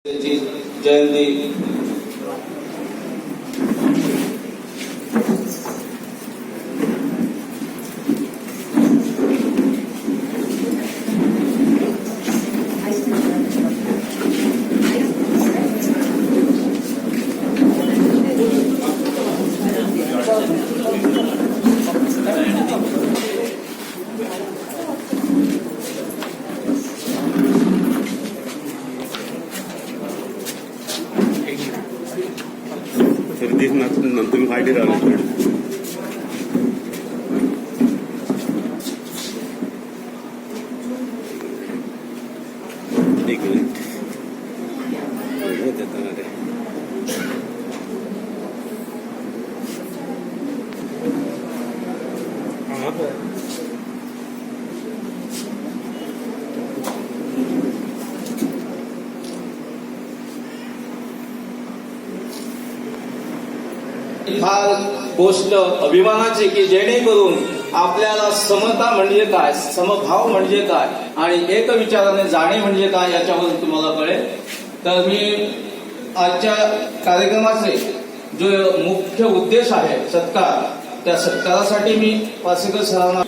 जयंती तुम्ही माहिती राहिला एक मिनिट फार गोष्ट अभिमानाची की जेणेकरून आपल्याला समता म्हणजे काय, समभाव म्हणजे काय आणि एक विचाराने जाणे म्हणजे काय याच्यावरून तुम्हाला कळेल. तर मी आजच्या कार्यक्रमाचे जो मुख्य उद्देश आहे सत्कार, त्या सत्कारासाठी मी पासेकर सरांना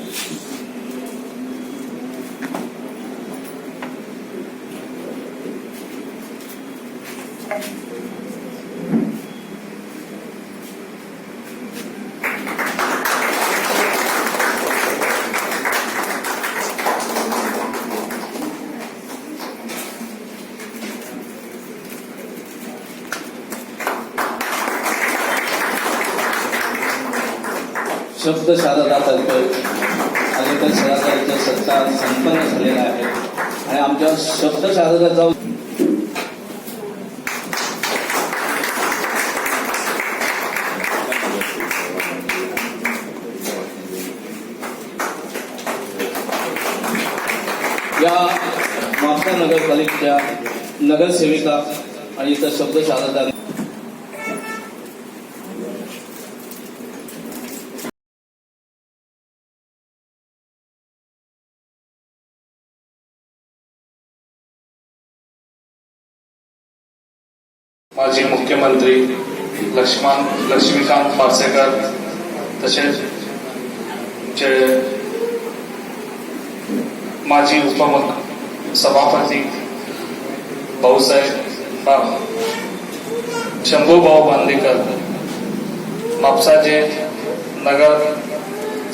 शब्द शारदातर्फे अलीकडे सरासरीचा सत्कार संपन्न झालेला आहे आणि आमच्या शब्द शारदाचा या म्हापसा नगरपालिकेच्या नगरसेविका आणि इतर शब्द शारदा माजी मुख्यमंत्री लक्ष्मीकांत पार्सेकर तसेच माजी सभापती भाऊसाहेब शंभूभाऊ बांदेकर, म्हापसाचे नगर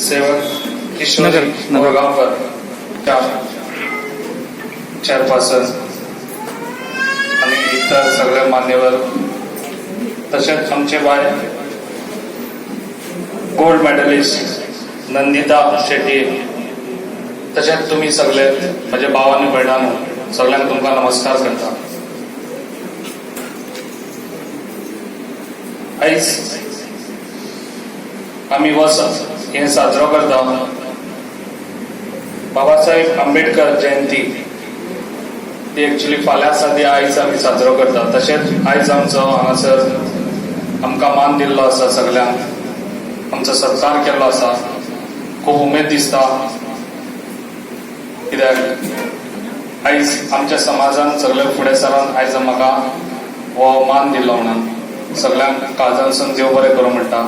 सेवक किशोर मोरगावकर चेअरपर्सन आणि इतर सगळे मान्यवर, तसेच आमचे बाय गोल्ड मेडलिस्ट नंदिता शेट्टी, तसेच तुम्ही सगळे माझे भावांनी भयणांनो सगळ्यांना तुमका नमस्कार करता. आयज आम्ही वर्स हे साजरो करता बाबासाहेब आंबेडकर जयंती. ती एक्चुअली फाल्यां आसा ती आयज आमी साजरो करता. तशेंच आयज आमचो हांगासर आमकां मान दिल्लो आसा, सगळ्यांक आमचो सत्कार केल्लो आसा. खूब उमेद दिसता कित्याक आयज आमच्या समाजान सगळे फुडें सरान आयज म्हाका हो मान दिल्लो म्हणून सगळ्यांक काळजानसून देव बरें करूं म्हणटा.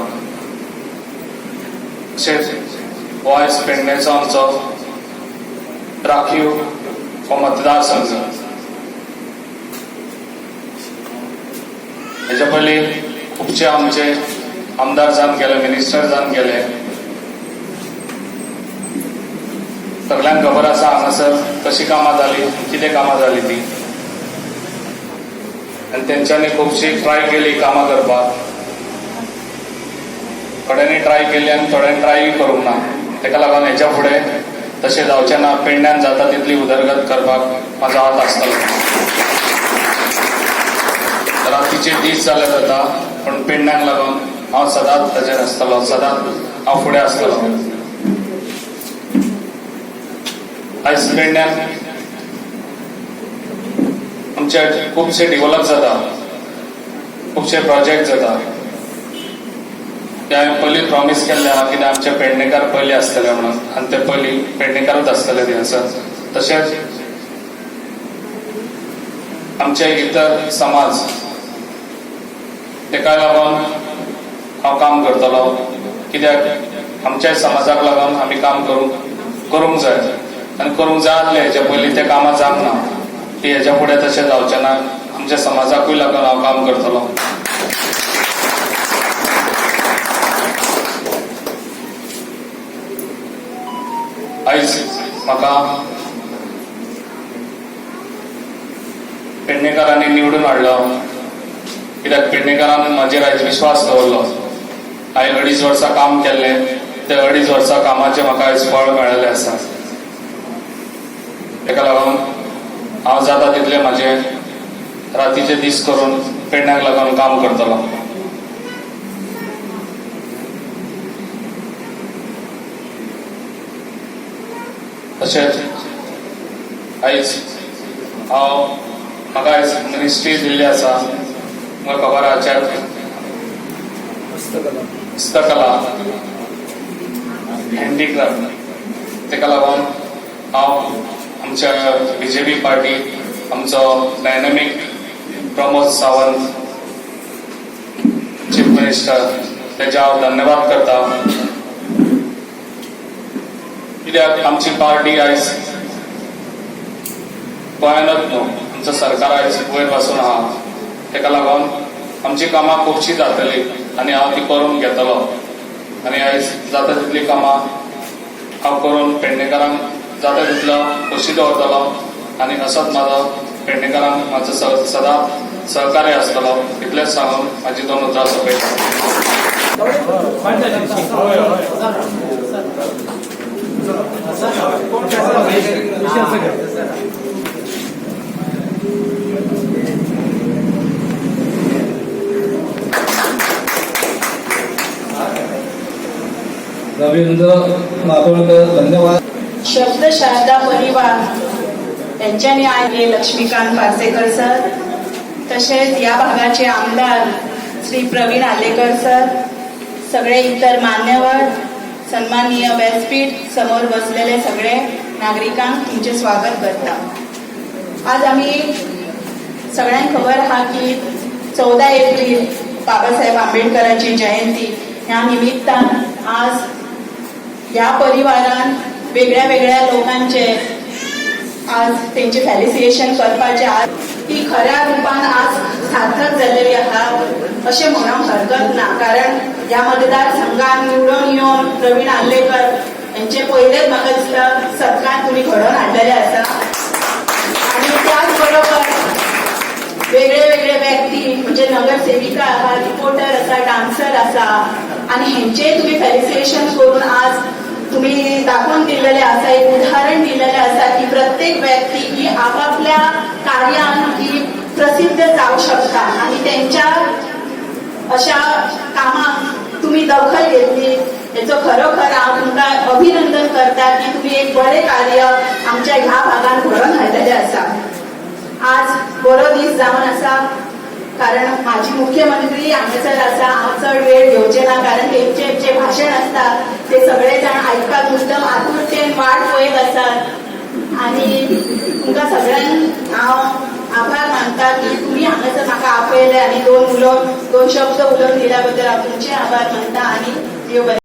तशेंच हो आयज पेडणेचो आमचो राखीव हो मतदारसंघ. हेच्या पयलीं खुबशे आमचे आमदार जावन गेले, मिनिस्टर जावन गेले. सगळ्यांक खबर आसा हांगासर कशी कामां जाली, कितें कामां जाली ती, आनी तेंच्यांनी खुबशी ट्राय केली कामां करपाक. थोड्यांनी ट्राय केली आनी थोड्यांनी ट्राय करूंक ना. तेका लागून हेच्या फुडें तशें जावचें ना. पेडण्यान जाता तितली उदरगत करपाक म्हाजो हात आसतलो. रातीचे दीस जाले जाता, पण पेडण्याक लागून हांव सदांच ताचेर आसतलो, सदांच हांव फुडें आसतलो. आयज पेडण्यान आमचे खुबशे डेव्हलप जाता, खुबशे प्रोजेक्ट जाता. ते हांवें पयलीं प्रॉमिस केल्लें आहा कित्याक आमचे पेडणेकार पयलीं आसतले म्हणून, आनी ते पयलीं पेडणेकारूच आसतले थंयसर. तशेंच आमचे इतर समाज तेका लागून हांव काम करतलो, कित्याक आमच्या समाजाक लागून आमी काम करूंक जाय आनी करूंक जाय आसलें. हेच्या पयलीं तें कामां जावंक ना, ती हेच्या फुडें तशें जावचें ना. आमच्या समाजाकूय लागून हांव काम करतलो. आयज म्हाका पेडणेकरांनी निवडून हाडलो, कित्याक पेडणेकरान म्हाजेर आयज विश्वास दवरलो. हांवें 2.5 वर्सां काम केल्लें, ते 2.5 वर्सां कामाचें म्हाका आयज फळ मेळिल्लें आसा. तेका लागून हांव जाता तितलें म्हाजें रातीचे दीस करून पेडण्याक लागून काम करतलो. तशेंच आयज म्हाका आयज मिनिस्ट्री दिल्ली आसा. म्हाका खबर आहा हस्तकला हँडीक्राफ्ट. तेका लागून हांव आमच्या बीजेपी पार्टी आमचो dynamic Pramod Sawant chief minister तेजे हांव धन्यवाद करता. कित्याक आमची पार्टी आयज गोंयांतच न्हू, आमचो सरकार आयज वयर पासून आहा. तेका लागून आमची कामां खुबशीं जातली आनी हांव ती करून घेतलो. आनी आयज जाता तितली कामां हांव करून पेडणेकरांक जाता तितलो खोशी दवरतलो. आनी असोच म्हाजो पेडणेकरांक म्हाजो सदांच सहकार्य आसतलो. इतलेंच सांगून म्हाजी 2 उतरां सोंपयता. रवींद्र मातोळकर धन्यवाद. शब्द शारदा परिवार यांच्यानी आहे लक्ष्मीकांत पार्सेकर सर, तसेच या भागाचे आमदार श्री प्रवीण आलेकर सर, सगळे इतर मान्यवर, सन्माननीय व्यासपीठ समोर बसलेले सगळे नागरिकांक तुमचे स्वागत करता. आज आम्ही सगळ्यांक खबर आहा की 14 एप्रिल बाबासाहेब आंबेडकरांची जयंती. ह्या निमित्तान आज या परिवारान वेगळ्या वेगळ्या लोकांचे आज त्यांचे फॅलिसिएशन करपाचे आज ती खऱ्या रूपान आज सार्थक झालेली आहात असे म्हणून हरकत ना. कारण या मतदारसंघात निवडून येऊन प्रवीण आलेकर यांचे पहिलेच म्हाका दिसता सत्कार तुम्ही घडोवन हाडलेले आसा. आणि त्याचबरोबर वेगळे वेगळे व्यक्ती म्हणजे नगरसेविका आहात, रिपोर्टर आसा, डान्सर आसा आणि ह्यांचे तुम्ही फॅलिसिएशन करून आज तुम्ही दाखवून दिलेले असा, एक उदाहरण दिलेले असा की प्रत्येक व्यक्ती ही आपापल्या कार्यान ही प्रसिद्ध जाऊ शकता आणि त्यांच्या अशा कामात तुम्ही दखल घेतली. याचं खरोखर हांव तुमकां अभिनंदन करता की तुम्ही एक बरे कार्य आमच्या ह्या भागात घडोवन हाडलेले आसा. आज बरो दीस जावन आसा कारण माझी मुख्यमंत्री हांगासर आसा. हांव चड वेळ घेवचे ना कारण तेंचे जे भाशण आसता ते सगळे जाण आयकपाक मुद्दम आतुरतेन वाट पळयत आसात. आणि तुमकां सगळ्यांक हांव आभार मानता की तुम्ही हांगासर म्हाका आपयले आणि 2 शब्द उलोवन दिल्या बद्दल हांव तुमचे आभार मानता. आणि देव बरें.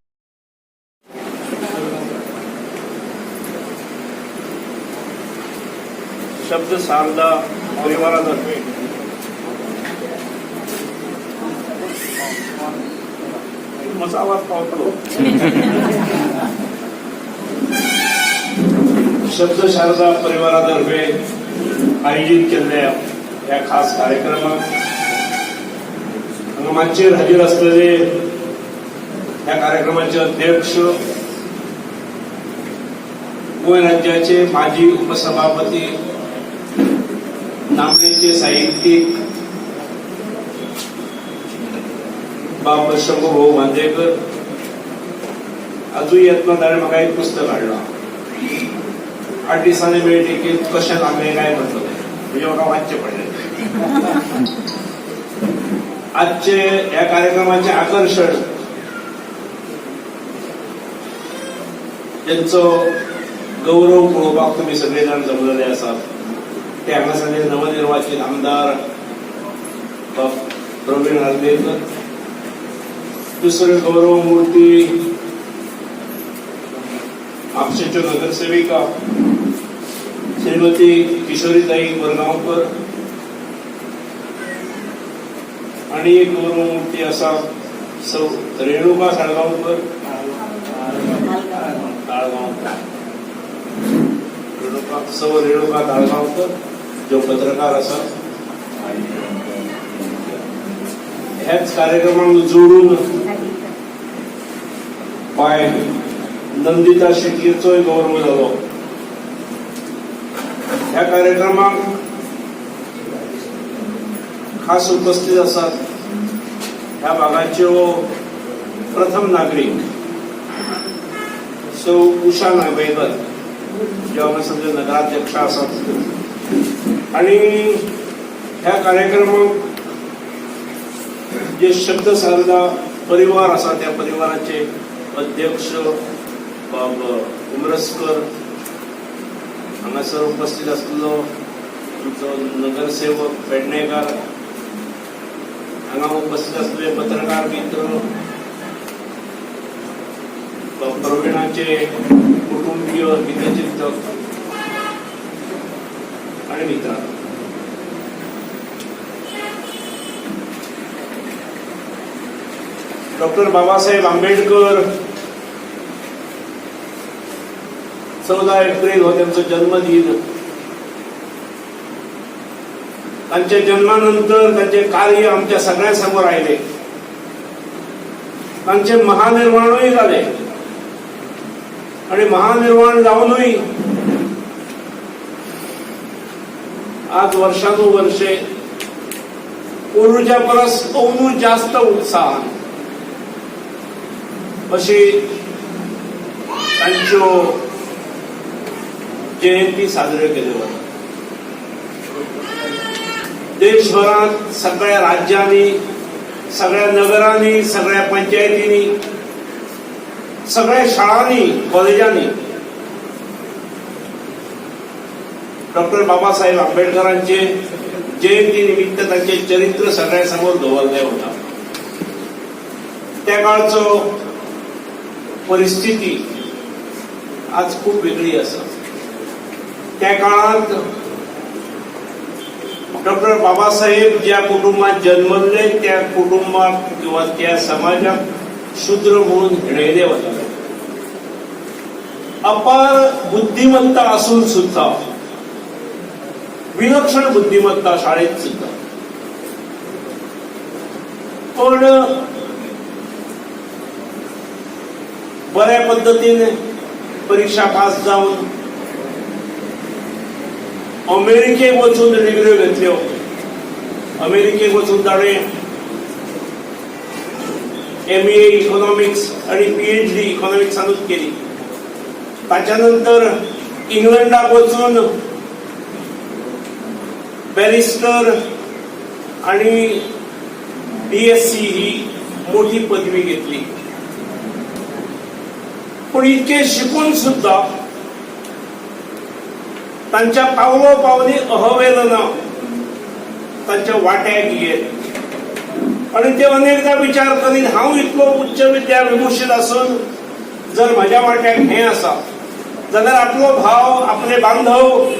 शब्द शारदा परिवारातर्फे माझा आवाज पावतो. शब्द शारदा परिवारातर्फे आयोजित केलेल्या या खास कार्यक्रमात मंचाचेर हजर असलेले या कार्यक्रमाचे अध्यक्ष, गोंय राज्याचे माजी उपसभापती, नामनेचे साहित्यिक बाब शंभूभाऊ मांद्रेकर. अजून येतना ताणें म्हाका एक पुस्तक हाडलां. 8 दिसांनी मेळटी की कशें नामे काय म्हणटलें म्हणजे म्हाका वाचचें पडलें. आजचे ह्या कार्यक्रमाचे आकर्षण त्यांचो गौरव पळोवपाक तुम्ही सगळे जाण जमलेले आसात. ते हांगासरले नवनिर्वाचित आमदार प्रवीण आल्बेकर, दुसरे गौरव मूर्ती म्हापशेच्यो नगरसेविका श्रीमती किशोरीताई वरगांवकर आणि एक गौरव मूर्ती असा सौ रेणुका साळगांवकर सौ रेणुका ताळगांवकर जो पत्रकार असा ह्याच कार्यक्रमाक जोडून पाय नंदिता शेट्टीचोय गौरव जालो. ह्या कार्यक्रमाक खास उपस्थित असतात ह्या भागाच्यो प्रथम नागरिक सौ उषा नागवेकर ज्यो हांगासरल्यो नगराध्यक्ष आसात आणि ह्या कार्यक्रमाक जे शब्द शारदा परिवार आसा त्या परिवाराचे अध्यक्ष उमरसकर, हांगासर उपस्थित आसलेलो आमचो नगरसेवक पेडणेकर, हांगा उपस्थित आसलेले पत्रकार मित्र, प्रवीणाचे कुटुंबीय, हितचिंतक आणि मित्र. डॉक्टर बाबासाहेब आंबेडकर 14 एप्रिल हो त्यांचा जन्मदिन. त्यांच्या जन्मानंतर त्यांचे कार्य आमच्या सगळ्यांसमोर आले. त्यांचे महानिर्वाणही झाले आणि महानिर्वाण जाऊनही आज वर्षानुवर्षे पूर्वीच्या परस अवनू जास्त उत्साह अशी तांच्यो जयंती साजरे केले वता. देशभरात सगळ्या राज्यांनी, सगळ्या नगरांनी, सगळ्या पंचायतींनी, सगळ्या शाळांनी, कॉलेजांनी डॉक्टर बाबासाहेब आंबेडकरांचे जयंती निमित्त त्यांचे चरित्र सगळ्यांसमोर दवरले होता. त्या काळचो परिस्थिती आज खूप वेगळी असा. त्या काळात डॉक्टर बाबासाहेब ज्या कुटुंबात जन्मले त्या कुटुंबात किंवा त्या समाजात शूद्र म्हणून हिणयले होते. अपार बुद्धिमत्ता असून सुद्धा, विलक्षण बुद्धिमत्ता शाळेत सुद्धा, पण बऱ्या पद्धतीने परीक्षा पास जाऊन अमेरिकेक वचून डिग्री घेतल्यो. अमेरिकेक वचून ताणें MA इकॉनॉमिक्स आणि PhD इकॉनॉमिक्सानूच केली. ताच्या नंतर इंग्लंडाक वचून बॅरिस्टर आणि BSc ही मोठी पदवी घेतली. पण इतके शिकून सुद्धा तांच्या पावलो पावली अहवेलना तांच्या वाट्याक येत आणि ते अनेकदा विचार करीत हांव इतलो उच्च विद्या विभूषित असून जर म्हज्या वाट्याक हें आसा जाल्यार आपलो भाव, आपले बांधव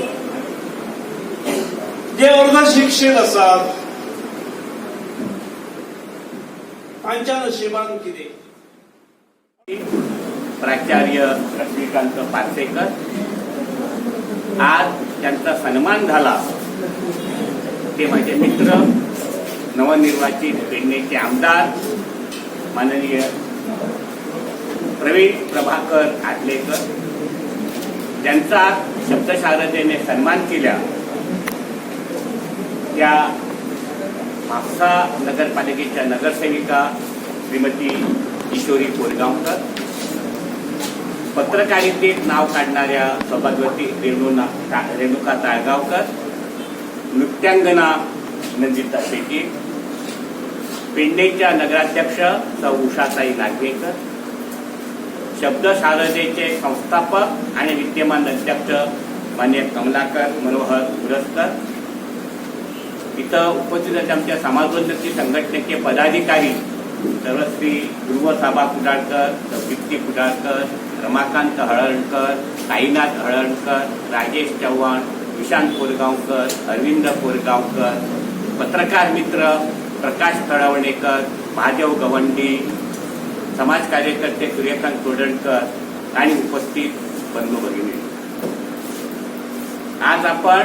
जे अर्ध शिक्षीत असतात तांच्या नशिबान कितें. प्राचार्य लक्ष्मीकांत पार्सेकर, आज त्यांचा सन्मान झाला ते माझे मित्र, नवनिर्वाचित पेडणेचे आमदार माननीय प्रवीण प्रभाकर आडलेकर, ज्यांचा शब्दशारदेने सन्मान केला त्या म्हापसा नगरपालिकेच्या नगरसेविका श्रीमती किशोरी कोरगांवकर, पत्रकारितेत नाव काढणाऱ्या सौभाग्यवती रेणुका ताळगावकर, नृत्यांगना नंदिता शेट्टी, पेडणेच्या नगराध्यक्ष सौ उषाताई नागवेकर, शब्दशारदेचे संस्थापक आणि विद्यमान अध्यक्ष मान्य कमलाकर मनोहर पुरस्कर. इथं उपस्थित आहेत आमच्या समाजोन्नती संघटनेचे पदाधिकारी सर्वश्री ध्रुवसाबा कुडाळकर, दीप्ती कुडाळकर, रमाकांत हळणकर, साईनाथ हळणकर, राजेश चव्हाण, विशांत कोरगावकर, अरविंद कोरगावकर, पत्रकार मित्र प्रकाश तळवणेकर, महादेव गवंडी, समाज कार्यकर्ते सूर्यकांत कोडणकर आणि उपस्थित बंधू भगिनी. आज आपण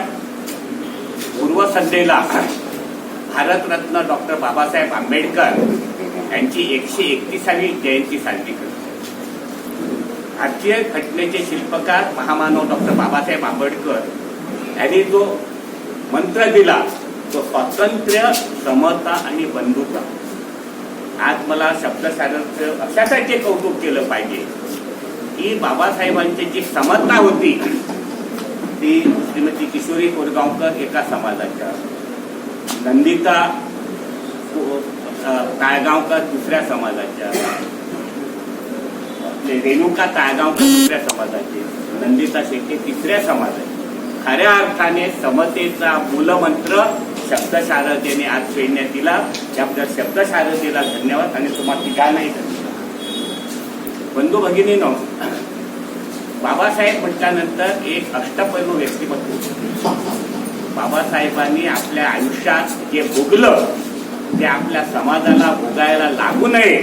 पूर्वसंध्येला भारतरत्न डॉक्टर बाबासाहेब आंबेडकर यांची 131वी जयंती साजरी करतो. भारतीय घटनेचे शिल्पकार महामानव डॉक्टर बाबासाहेब आंबेडकर यांनी जो मंत्र दिला तो स्वातंत्र्य, समता आणि बंधुता. आज मला शब्दसारथ्य अशासाठी कौतुक केलं पाहिजे की बाबासाहेबांची जी समता होती ती श्रीमती किशोरी कोरगावकर एका समाजाच्या, नंदिता ताळगावकर दुसऱ्या समाजाच्या, रेणुका ताळगावकर दुसऱ्या समाजाचे, नंदिता शेट्टी तिसऱ्या समाजाचे. खऱ्या अर्थाने समतेचा मूलमंत्र शब्दशारदेने आज फेडण्यात दिला. त्याबद्दल शब्दशारदेला धन्यवाद आणि तुम्हाला तिघांनाही धन्यवाद. बंधू भगिनीनो, बाबासाहेब म्हटल्यानंतर एक अष्टपैलू व्यक्तिमत्व. बाबासाहेबांनी आपल्या आयुष्यात जे भोगलं ते आपल्या समाजाला भोगायला लागू नये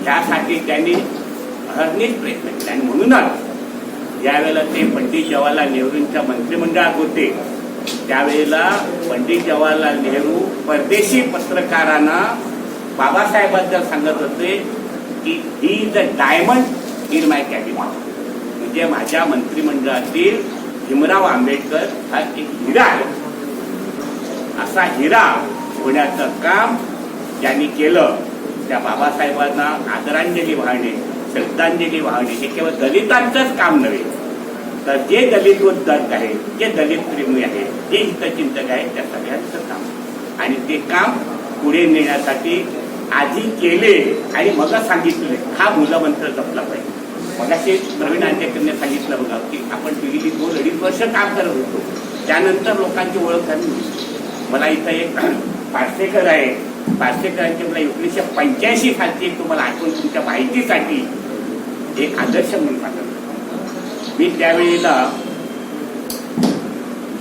त्यासाठी त्यांनी अहर्निश प्रयत्न केले. आणि म्हणूनच ज्यावेळेला ते पंडित जवाहरलाल नेहरूंच्या मंत्रिमंडळात होते त्यावेळेला पंडित जवाहरलाल नेहरू परदेशी पत्रकारांना बाबासाहेबांबद्दल सांगत होते की ही is a diamond in my cabinet. म्हणजे माझ्या मंत्रिमंडळातील भीमराव आंबेडकर हा एक हिरा आहे. असा हिरा होण्याचं काम ज्यांनी केलं त्या बाबासाहेबांना आदरांजली वाहणे, श्रद्धांजली वाहणे हे केवळ दलितांचंच काम नव्हे, तर जे दलित उद्धत आहेत, जे दलित प्रेमी आहेत, जे हितचिंतक आहेत त्या सगळ्यांचं काम. आणि ते काम पुढे नेण्यासाठी आधी केले आणि मग सांगितले. हा मूलमंत्र जपला पाहिजे. मगाशी प्रवीण आंबेडकरने सांगितलं बघा की आपण दिल्लीत 2-2.5 वर्ष काम करत होतो, त्यानंतर लोकांची ओळख झाली. मला इथं एक पार्सेकर आहे, पार्सेकरांची मला 1985 सालची तुम्हाला आठवण तुमच्या माहितीसाठी एक आदर्श म्हणून पाठवलं. मी त्यावेळेला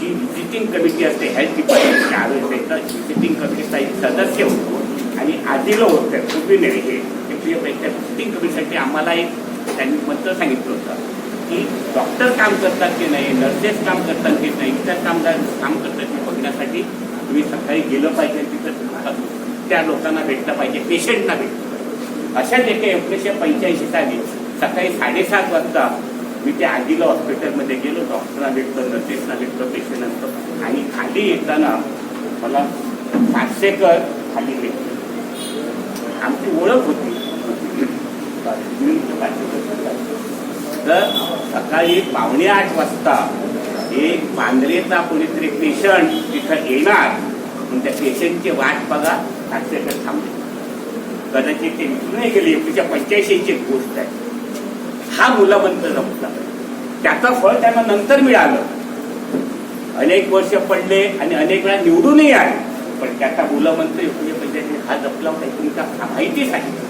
जी व्हिजिटिंग कमिटी असते हेल्थ डिपार्टमेंटच्या आरोग्याचा व्हिजिटिंग कमिटीचा एक सदस्य होतो आणि आधीला होतं पूर्वी नाही हे व्हिजिटिंग कमिटीसाठी आम्हाला एक त्यांनी मंत्र सांगितलं होतं की डॉक्टर काम करतात की नाही, नर्सेस काम करतात की नाही, इतर कामगार काम करतात की बघण्यासाठी तुम्ही सकाळी गेलं पाहिजे, तिथं त्या लोकांना भेटलं पाहिजे, पेशंटना भेटलं पाहिजे. अशाच एका 1985 साली सकाळी 7:30 वाजता मी त्या आधीला हॉस्पिटलमध्ये गेलो. डॉक्टरना भेटलो, नर्सेसना भेटलो, पेशंट आणि खाली येताना मला पार्सेकर खाली भेटले. आमची ओळख होती. तर सकाळी 7:45 वाजता एक बांद्रेचा कोणीतरी पेशंट तिथं येणार पण त्या पेशंटची वाट बघा पार्सेकर थांबले. कदाचित ते विसरून गेले. 1985ची गोष्ट आहे. हा मूलमंत्र जपला. त्याचं फळ त्यांना नंतर मिळालं. अनेक वर्ष पडले आणि अनेक वेळा निवडूनही आले, पण त्याचा मूलमंत्र 1985 हा जपला होता. तुमचा माहिती सांगितलं.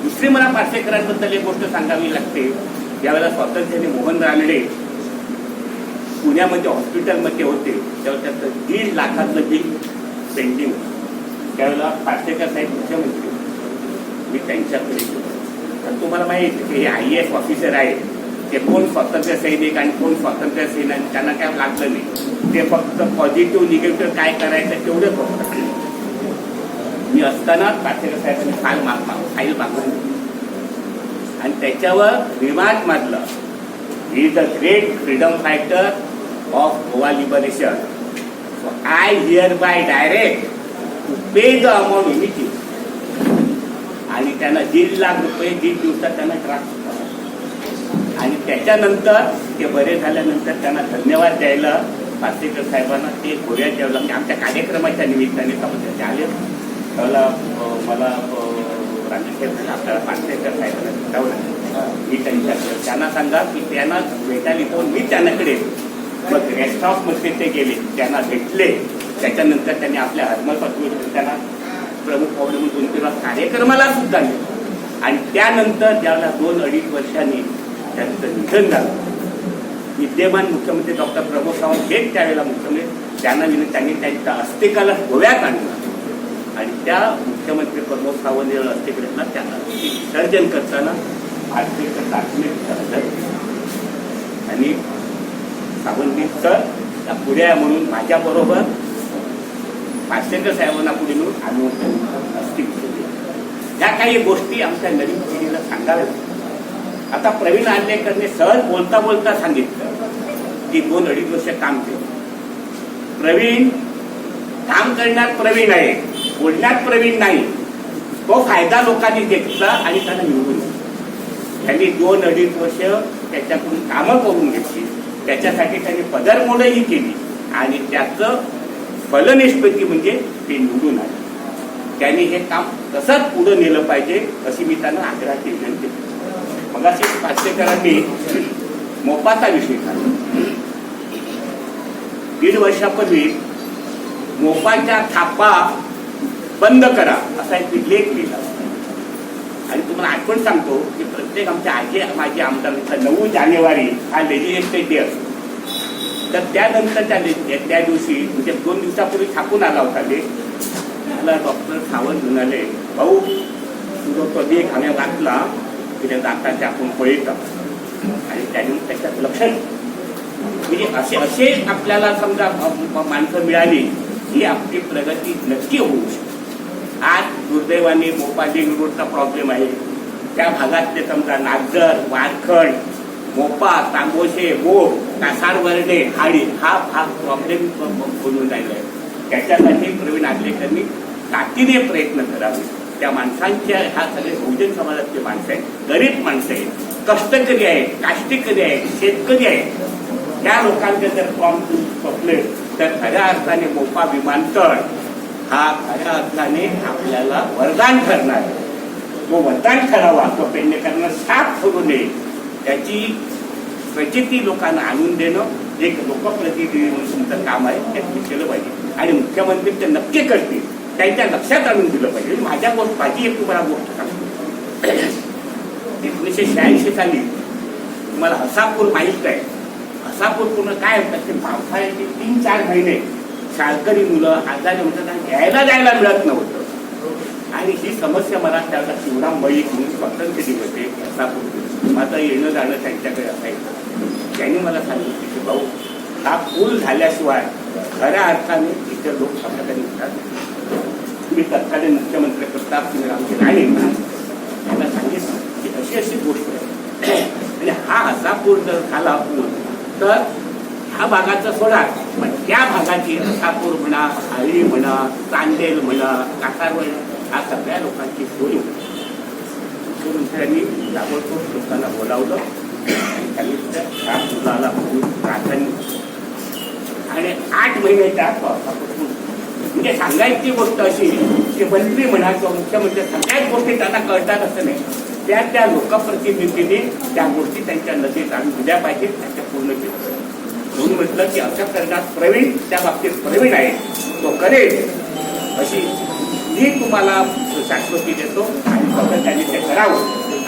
दुसरी मला पार्सेकरांबद्दल एक गोष्ट सांगावी लागते. ज्यावेळेला स्वातंत्र्याने मोहन रानडे पुण्यामध्ये हॉस्पिटलमध्ये होते त्यावेळेला त्याचं 1.5 लाखाचं बिल पेंडिंग होतं. त्यावेळेला पार्सेकर साहेब मुख्यमंत्री, मी त्यांच्याकडे गेलो. तर तुम्हाला माहिती की हे IAS ऑफिसर आहे, ते कोण स्वातंत्र्य सैनिक आणि कोण स्वातंत्र्य सैनिक त्यांना काय लागलं नाही. ते फक्त पॉझिटिव्ह निगेटिव्ह काय करायचं तेवढंच बघतात. मी असताना पार्सेकर साहेबांनी फाईल मागून आणि त्याच्यावर रिमार्क मारलं, he is a great freedom fighter of Goa liberation. I hereby direct to pay the amount immediately. आणि त्यांना 1.5 लाख रुपये 1.5 दिवसात त्यांना ट्रान्सफर. आणि त्याच्यानंतर ते बरे झाल्यानंतर त्यांना धन्यवाद द्यायला पार्सेकर साहेबांना ते गोव्यात जेवलं. म्हणजे आमच्या कार्यक्रमाच्या निमित्ताने समजले आले. मला राजेसाहेब आपल्याला पार्सेकर साहेबांना भेटावं लागलं. मी त्यांच्याकडे त्यांना सांगा की त्यांना भेटायला येतो. मी त्यांच्याकडे गेस्ट हाऊसमध्ये ते गेले, त्यांना भेटले. त्याच्यानंतर त्यांनी आपल्या हरमपत्नी त्यांना प्रमुख पाहुणे म्हणून 2-3 कार्यक्रमाला सुद्धा गेले. आणि त्यानंतर त्याला 2-2.5 वर्षांनी त्यांचं निधन झालं. विद्यमान मुख्यमंत्री डॉक्टर प्रमोद सावंत हेच त्यावेळेला मुख्यमंत्री, त्यांनी त्यांच्या अस्तिकाला गोव्यात आणलं आणि त्या मुख्यमंत्री प्रमोद सावंत या अस्तिकला त्यांना विसर्जन करताना भारतीय चाचणी आणि सावंत सर या पुढे म्हणून माझ्याबरोबर पार्सेकर साहेबांना पुढे म्हणून आम्ही अस्तिक केली. ह्या काही गोष्टी आमच्या नवीन पिढीला सांगाव्या. आता प्रवीण आंबेडकरने सहज बोलता बोलता सांगितलं की 2-2.5 वर्ष काम केलं. प्रवीण काम करण्यात प्रवीण आहे, बोलण्यात प्रवीण नाही. तो फायदा लोकांनी घेतला आणि त्यांना निवडून त्यांनी 2-2.5 वर्ष त्याच्याकडून कामं करून घेतली. त्याच्यासाठी त्यांनी पदरमोडही केली आणि त्याचं फलनिष्पत्ती म्हणजे ते निवडून आले. त्यांनी हे काम तसंच पुढे नेलं पाहिजे अशी मी त्यांना आग्रहाची विनंती केली. मगाशी पाचेकरांनी मोपाचा विषय काढला. 1.5 वर्षापूर्वी मोपाच्या थापा बंद करा असा एक लेख लिहिला आणि तुम्हाला आठवण सांगतो की प्रत्येक आमच्या माझे आमदारांचा 9 जानेवारी हा लेजिस्लेटिव्ह डे असतो. तर त्यानंतर त्या दिवशी म्हणजे 2 दिवसापूर्वी छापून आला होता ते. मला डॉक्टर सावंत म्हणाले, भाऊ तुझं कधी एक आम्ही वाचला की त्या दाताच्या आपण पळीत आणि त्याने त्याच्यात लक्ष म्हणजे असे आपल्याला समजा माणसं मिळाली ही आपली प्रगती नक्की होऊ शकते. आज दुर्दैवाने मोपा लिंक रोडचा प्रॉब्लेम आहे. त्या भागातले समजा नागझर, वारखड, मोपा, तांबोशे, मोड, कासारवर्डे, हाडी हा भाग प्रॉब्लेम बनून राहिला आहे. त्याच्यासाठी प्रवीण आंबेडकरांनी ताकदीने प्रयत्न करावे. त्या माणसांच्या ह्या सगळे बहुजन समाजातले माणसं आहेत, गरीब माणसं आहेत, कष्टकरी आहेत, काष्टीकरी आहेत, शेतकरी आहेत. त्या लोकांचे जर फॉर्म पकले तर खऱ्या अर्थाने मोपा विमानतळ हा खऱ्या अर्थाने आपल्याला वरदान ठरणार आहे. तो वरदान ठरावा, तो पेडणेकरांना साफ करू नये, त्याची प्रचिती लोकांना आणून देणं एक लोकप्रतिनिधी म्हणून तुमचं काम आहे. ते केलं पाहिजे आणि मुख्यमंत्री ते नक्की करतील, त्यांच्या लक्षात आणून दिलं पाहिजे. माझी एक तुम्हाला गोष्ट सांगतो. 1986 साली तुम्हाला हसापूर माहीत आहे. हसापूर पूर्ण काय होतं ते पावसाळ्याचे 3-4 महिने शाळकरी मुलं आजारी होतात, यायला जायला मिळत नव्हतं आणि ही समस्या मला त्याला शिवराम बळीक म्हणून स्वातंत्र्य दिवस आहे हसापूर माझं येणं जाणं त्यांच्याकडे असायचं. त्यांनी मला सांगितलं की भाऊ हा पूल झाल्याशिवाय खऱ्या अर्थाने इतर लोक समाधानी होतात. मी तत्कालीन मुख्यमंत्री प्रतापसिंह रामजी राणे यांना सांगितलं की अशी गोष्ट आहे आणि हा हसापूर जर झाला पूल तर ह्या भागाचा सोडा पण त्या भागाची हसापूर म्हणा, हळी म्हणा, चांदेल म्हणा, कासारवड ह्या सगळ्या लोकांची सोय होती. मुख्यमंत्र्यांनी ताबडतोब लोकांना बोलावलं आणि त्यांनी ह्या पुलाला प्राधान्य आणि 8 महिन्याच्या पावसापासून म्हणजे सांगायची गोष्ट अशी की मंत्री म्हणा किंवा मुख्यमंत्री सगळ्याच गोष्टी त्यांना कळतात असं नाही. त्या लोकप्रतिनिधींनी त्या गोष्टी त्यांच्या नदीत आणून दिल्या पाहिजेत, त्यांच्या पूर्ण केलं. म्हणून म्हटलं की अशा करण्यात प्रवीण त्या बाबतीत प्रवीण आहे, तो करेल अशी मी तुम्हाला शाश्वती देतो आणि फक्त त्यांनी ते करावं.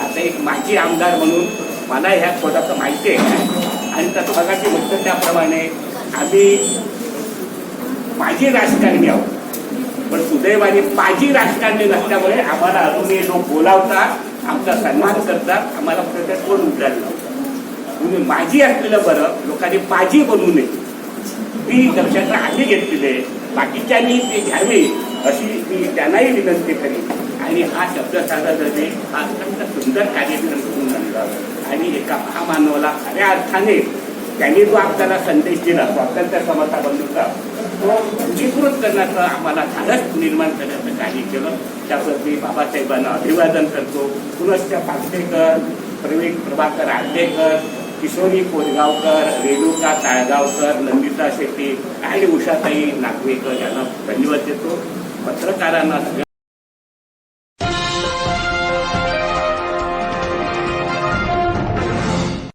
आता एक माजी आमदार म्हणून मला ह्या थोडंसं माहिती आहे आणि त्या भागाची म्हटलं त्याप्रमाणे आम्ही माजी राजकारणी आहोत पण सुदैवाने माजी राजकारणी नसल्यामुळे आम्हाला अजूनही लोक बोलावतात, आमचा सन्मान करतात, आम्हाला प्रत्येक कोण उठलेला नव्हतं. म्हणून माझी असलेलं बरं, लोकांनी पाजी बनवू नये मी दक्षता आम्ही घेतलेले बाकीच्यांनी ते घ्यावे अशी मी त्यांनाही विनंती करेन. आणि हा शब्द साधा जगे हा अत्यंत सुंदर कार्यक्रम करून आणला आणि एका महामानवाला खऱ्या अर्थाने त्यांनी जो आपल्याला संदेश दिला स्वातंत्र्य समता बंधूचा तो अंगीकृत करण्याचं आम्हाला धाडस निर्माण करण्याचं कार्य केलं. त्याप्रती बाबासाहेबांना अभिवादन करतो. पुनश्च पार्सेकर, प्रवीण प्रभाकर आंबेकर, किशोरी कोरगावकर, रेणुका ताळगावकर, नंदिता शेट्टी आणि उषाताई नागवेकर यांना धन्यवाद देतो. पत्रकारांना